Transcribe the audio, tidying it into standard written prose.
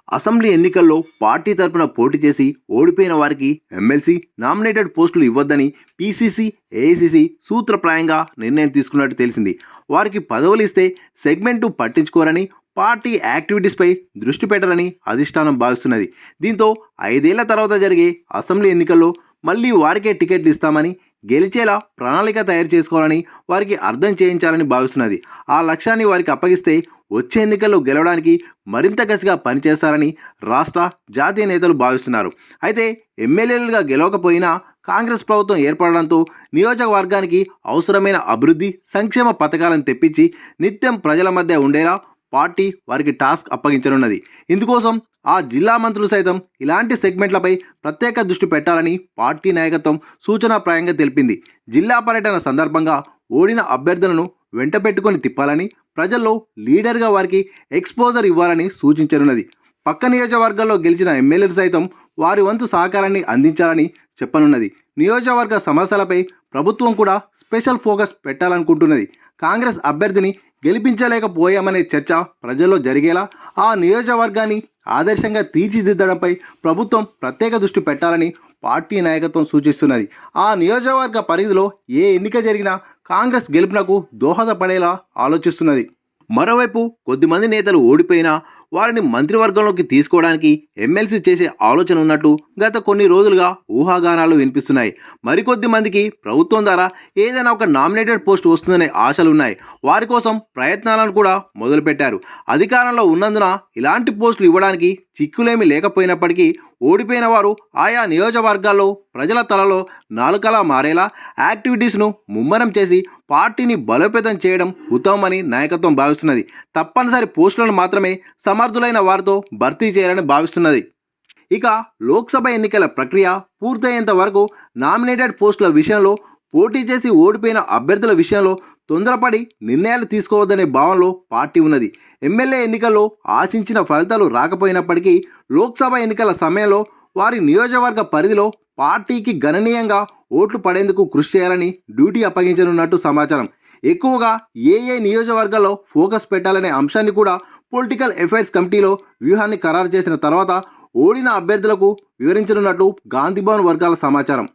Assembly ఎన్నికల్లో party తరపున పోటీ చేసి ఓడిపోయిన వారికి ఎమ్మెల్సీ నామినేటెడ్ పోస్టులు ఇవ్వొద్దని పీసీసీ, ఏఐసీసీ సూత్రప్రాయంగా నిర్ణయం తీసుకున్నట్టు తెలిసింది. వారికి పదవులు ఇస్తే సెగ్మెంటు పట్టించుకోరని, పార్టీ యాక్టివిటీస్పై దృష్టి పెట్టరని అధిష్టానం భావిస్తున్నది. దీంతో 5 ఏళ్ల తర్వాత జరిగే అసెంబ్లీ ఎన్నికల్లో మళ్ళీ వారికే టికెట్లు ఇస్తామని, గెలిచేలా ప్రణాళిక తయారు చేసుకోవాలని వారికి అర్థం చేయించాలని భావిస్తున్నది. ఆ లక్ష్యాన్ని వారికి అప్పగిస్తే వచ్చే ఎన్నికల్లో గెలవడానికి మరింత కసిగా పనిచేస్తారని రాష్ట్ర, జాతీయ నేతలు భావిస్తున్నారు. అయితే ఎమ్మెల్యేలుగా గెలవకపోయినా కాంగ్రెస్ ప్రభుత్వం ఏర్పడడంతో నియోజకవర్గానికి అవసరమైన అభివృద్ధి, సంక్షేమ పథకాలను తెప్పించి నిత్యం ప్రజల మధ్య ఉండేలా పార్టీ వారికి టాస్క్ అప్పగించనున్నది. ఇందుకోసం ఆ జిల్లా మంత్రులు సైతం ఇలాంటి సెగ్మెంట్లపై ప్రత్యేక దృష్టి పెట్టాలని పార్టీ నాయకత్వం సూచనాప్రాయంగా తెలిపింది. జిల్లా పర్యటన సందర్భంగా ఓడిన అభ్యర్థులను వెంట పెట్టుకొని తిప్పాలని, ప్రజల్లో లీడర్గా వారికి ఎక్స్పోజర్ ఇవ్వాలని సూచించనున్నది. పక్క నియోజకవర్గాల్లో గెలిచిన ఎమ్మెల్యేలు సైతం వారి వంతు సహకారాన్ని అందించాలని చెప్పనున్నది. నియోజకవర్గ సమస్యలపై ప్రభుత్వం కూడా స్పెషల్ ఫోకస్ పెట్టాలనుకుంటున్నది. కాంగ్రెస్ అభ్యర్థిని గెలిపించలేకపోయామనే చర్చ ప్రజల్లో జరిగేలా ఆ నియోజకవర్గాన్ని ఆదర్శంగా తీర్చిదిద్దడంపై ప్రభుత్వం ప్రత్యేక దృష్టి పెట్టాలని పార్టీ నాయకత్వం సూచిస్తున్నది. ఆ నియోజకవర్గ పరిధిలో ఏ ఎన్నిక జరిగినా కాంగ్రెస్ గెలుపునకు దోహదపడేలా ఆలోచిస్తున్నది. మరోవైపు కొద్దిమంది నేతలు ఓడిపోయినా వారిని మంత్రివర్గంలోకి తీసుకోవడానికి ఎమ్మెల్సీ చేసే ఆలోచన ఉన్నట్టు గత కొన్ని రోజులుగా ఊహాగానాలు వినిపిస్తున్నాయి. మరికొద్ది మందికి ప్రభుత్వం ద్వారా ఏదైనా ఒక నామినేటెడ్ పోస్ట్ వస్తుందనే ఆశలున్నాయి. వారి కోసం ప్రయత్నాలను కూడా మొదలుపెట్టారు. అధికారంలో ఉన్నందున ఇలాంటి పోస్టులు ఇవ్వడానికి చిక్కులేమీ లేకపోయినప్పటికీ ఓడిపోయిన వారు ఆయా నియోజకవర్గాల్లో ప్రజల తలలో నాలుకలా మారేలా యాక్టివిటీస్ను ముమ్మరం చేసి పార్టీని బలోపేతం చేయడం ఉత్తమమని నాయకత్వం భావిస్తున్నది. తప్పనిసరి పోస్టులను మాత్రమే సమర్థులైన వారితో భర్తీ చేయాలని భావిస్తున్నది. ఇక లోక్సభ ఎన్నికల ప్రక్రియ పూర్తయ్యేంత వరకు నామినేటెడ్ పోస్టుల విషయంలో, పోటీ చేసి ఓడిపోయిన అభ్యర్థుల విషయంలో తొందరపడి నిర్ణయాలు తీసుకోవద్దనే భావనలో పార్టీ ఉన్నది. ఎమ్మెల్యే ఎన్నికల్లో ఆశించిన ఫలితాలు రాకపోయినప్పటికీ లోక్సభ ఎన్నికల సమయంలో వారి నియోజకవర్గ పరిధిలో పార్టీకి గణనీయంగా ఓట్లు పడేందుకు కృషి చేయాలని డ్యూటీ అప్పగించనున్నట్టు సమాచారం. ఎక్కువగా ఏ నియోజకవర్గాల్లో ఫోకస్ పెట్టాలనే అంశాన్ని కూడా పొలిటికల్ అఫైర్స్ కమిటీలో వ్యూహాన్ని ఖరారు చేసిన తర్వాత ఓడిన అభ్యర్థులకు వివరించనున్నట్టు గాంధీభవన్ వర్గాల సమాచారం.